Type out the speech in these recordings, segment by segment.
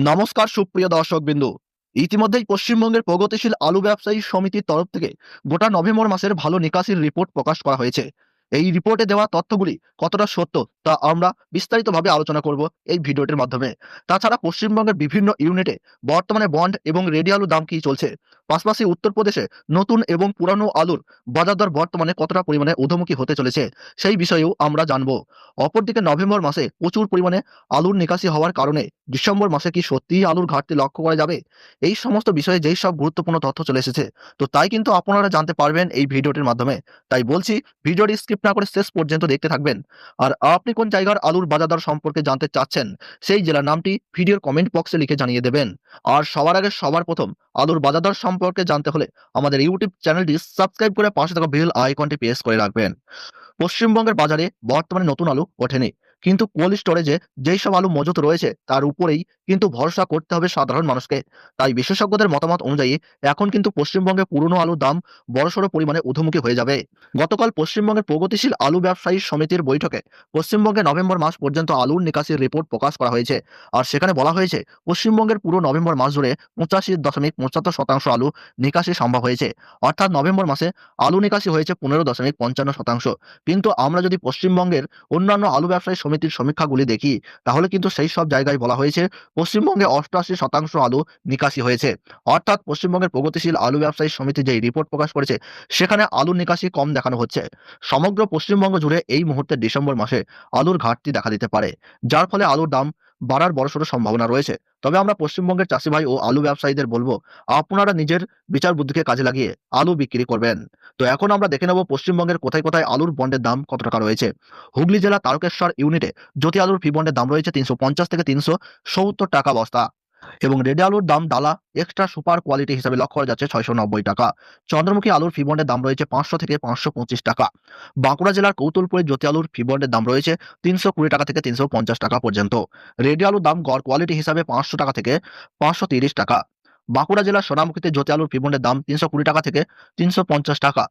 নমস্কার সুপ্রিয় দর্শকবৃন্দু। ইতিমধ্যেই পশ্চিমবঙ্গের প্রগতিশীল আলু ব্যবসায়ী সমিতির তরফ থেকে গোটা নভেম্বর মাসের ভালো নিকাশির রিপোর্ট প্রকাশ করা হয়েছে। এই রিপোর্টে দেওয়া তথ্যগুলি কতটা সত্য তা আমরা বিস্তারিতভাবে আলোচনা করব এই ভিডিওটির মাধ্যমে। তাছাড়া পশ্চিমবঙ্গের বিভিন্ন ইউনিটে বর্তমানে বন্ড এবং রেডি আলুর দাম কি চলছে, পাশাপাশি উত্তরপ্রদেশে নতুন এবং পুরানো আলুর বাজার দর বর্তমানে কতটা পরিমাণে ঊর্ধ্বমুখী হতে চলেছে সেই বিষয়েও আমরা জানব। অপরদিকে নভেম্বর মাসে প্রচুর পরিমাণে আলুর নিকাশি হওয়ার কারণে ডিসেম্বর মাসে কি সত্যিই আলুর ঘাটতি লক্ষ্য করা যাবে? এই সমস্ত বিষয়ে যেই সব গুরুত্বপূর্ণ তথ্য চলে এসেছে, তো তাই কিন্তু আপনারা জানতে পারবেন এই ভিডিওটির মাধ্যমে। তাই বলছি, ভিডিওটি স্কিপ না করে শেষ পর্যন্ত দেখতে থাকবেন। আর আপনি কোন জায়গার আলুর বাজার দর সম্পর্কে জানতে চাচ্ছেন, সেই জেলার নামটি ভিডিওর কমেন্ট বক্সে লিখে জানিয়ে দেবেন। আর সবার আগে সবার প্রথম আলুর বাজার দর সম্পর্কে জানতে হলে আমাদের ইউটিউব চ্যানেলটি সাবস্ক্রাইব করে পাশে থাকা বেল আইকনটি প্রেস করে রাখবেন। পশ্চিমবঙ্গের বাজারে বর্তমানে নতুন আলু ওঠেনি, কিন্তু কোল্ড স্টোরেজে যেই সব আলু মজুত রয়েছে তার উপরেই কিন্তু ভরসা করতে হবে সাধারণ মানুষকে। তাই বিশেষজ্ঞদের মতামত অনুযায়ী এখন কিন্তু পশ্চিমবঙ্গে পুরনো আলুর দাম বড়সড় পরিমাণে ঊর্ধ্বমুখী হয়ে যাবে। গতকাল পশ্চিমবঙ্গের প্রগতিশীল আলু ব্যবসায়ী সমিতির বৈঠকে পশ্চিমবঙ্গে নভেম্বর মাস পর্যন্ত আলুর নিকাশির রিপোর্ট প্রকাশ করা হয়েছে। আর সেখানে বলা হয়েছে পশ্চিমবঙ্গের পুরো নভেম্বর মাস জুড়ে 85.75% আলু নিকাশি সম্ভব হয়েছে। অর্থাৎ নভেম্বর মাসে আলু নিকাশি হয়েছে 15.55%। কিন্তু আমরা যদি পশ্চিমবঙ্গের অন্যান্য আলু ব্যবসায়ী সমিতির সমীক্ষাগুলি দেখি, তাহলে কিন্তু সেই সব জায়গায় বলা হয়েছে পশ্চিমবঙ্গে 88% আলু নিকাশি হয়েছে। অর্থাৎ পশ্চিমবঙ্গের প্রগতিশীল আলু ব্যবসায়ী সমিতি যে রিপোর্ট প্রকাশ করেছে, সেখানে আলুর নিকাশি কম দেখানো হচ্ছে। সমগ্র পশ্চিমবঙ্গ জুড়ে এই মুহূর্তে ডিসেম্বর মাসে আলুর ঘাটতি দেখা দিতে পারে, যার ফলে আলুর দাম বাড়ার বড়সড় সম্ভাবনা রয়েছে। তবে আমরা পশ্চিমবঙ্গের চাষি ভাই ও আলু ব্যবসায়ীদের বলবো, আপনারা নিজের বিচার বুদ্ধিকে কাজে লাগিয়ে আলু বিক্রি করবেন। তো এখন আমরা দেখে নেব পশ্চিমবঙ্গের কোথায় কোথায় আলুর বন্ডের দাম কত টাকা রয়েছে। হুগলি জেলা তারকেশ্বর ইউনিটে জ্যোতি আলুর ফি বন্ডের দাম রয়েছে 350 থেকে 370 টাকা বস্তা, এবং রেডি আলুর দাম ডালা এক্সট্রা সুপার কোয়ালিটি হিসাবে লক্ষ্য করা যাচ্ছে 690 টাকা। চন্দ্রমুখী আলুর ফি বন্ডের দাম রয়েছে 500 থেকে 525 টাকা। বাঁকুড়া জেলার কৌতুলপুরে জ্যোতি আলুর ফি বন্ডের দাম রয়েছে 320 টাকা থেকে 350 টাকা পর্যন্ত। রেডি আলুর দাম গড় কোয়ালিটি হিসাবে 500 টাকা থেকে 530 টাকা। বাঁকুড়া জেলার সোনামুখীতে জ্যোতি আলুর ফি বন্ডের দাম 320 টাকা থেকে 350 টাকা,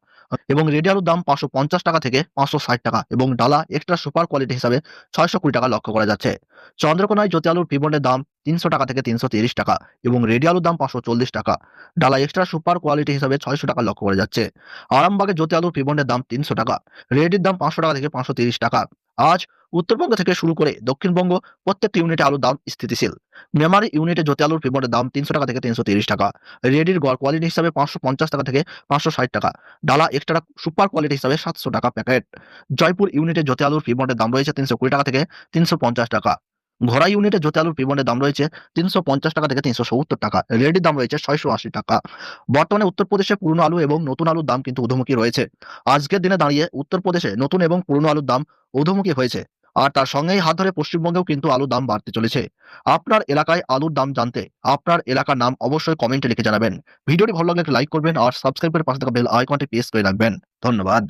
এবং রেডি আলুর দাম 550 টাকা থেকে 560 টাকা, এবং ডালা এক্সট্রা সুপার কোয়ালিটি হিসাবে 620 টাকা লক্ষ্য করা যাচ্ছে। চন্দ্রকোনায় জ্যোতি আলুর ফি বন্ডের দাম 300 টাকা থেকে 330 টাকা, এবং রেডি আলুর দাম 540 টাকা, ডালা এক্সট্রা সুপার কোয়ালিটি হিসাবে 600 টাকা লক্ষ্য করা যাচ্ছে। আরামবাগে জ্যোতি আলুর ফি বন্ডের দাম 300 টাকা, রেডির দাম 500 টাকা থেকে 530 টাকা। আজ উত্তরবঙ্গ থেকে শুরু করে দক্ষিণবঙ্গ প্রত্যেকটি ইউনিটে আলুর দাম স্থিতিশীল। মেমারি ইউনিটে জ্যোতি আলুর ফি বন্ডের দাম 300 টাকা থেকে 330 টাকা, রেডির গড় কোয়ালিটি হিসাবে 550 টাকা থেকে 560 টাকা, ডালা এক্সট্রা সুপার কোয়ালিটি হিসাবে 700 টাকা প্যাকেট। জয়পুর ইউনিটে জ্যোতি আলুর ফি বন্ডের দাম রয়েছে 320 টাকা থেকে 350 টাকা। ঘোড়া ইউনিটে জ্যোতি আলুর ফি বন্ডের দাম রয়েছে 350 টাকা থেকে 370 টাকা, রেডির দাম রয়েছে 680 টাকা। বর্তমানে উত্তরপ্রদেশে পুরনো আলু এবং নতুন আলুর দাম কিন্তু ঊর্ধ্বমুখী রয়েছে। আজকের দিনে দাঁড়িয়ে উত্তরপ্রদেশে নতুন এবং পুরনো আলুর দাম ঊর্ধ্বমুখী হয়েছে। আর তার সঙ্গেই হাত ধরে পশ্চিমবঙ্গেও কিন্তু আলুর দাম বাড়তে চলেছে। আপনার এলাকায় আলুর দাম জানতে আপনার এলাকার নাম অবশ্যই কমেন্টে লিখে জানাবেন। ভিডিওটি ভালো লাগলে একটা লাইক করবেন আর সাবস্ক্রাইব করে পাশে থাকা বেল আইকনটি প্রেস করে রাখবেন। ধন্যবাদ।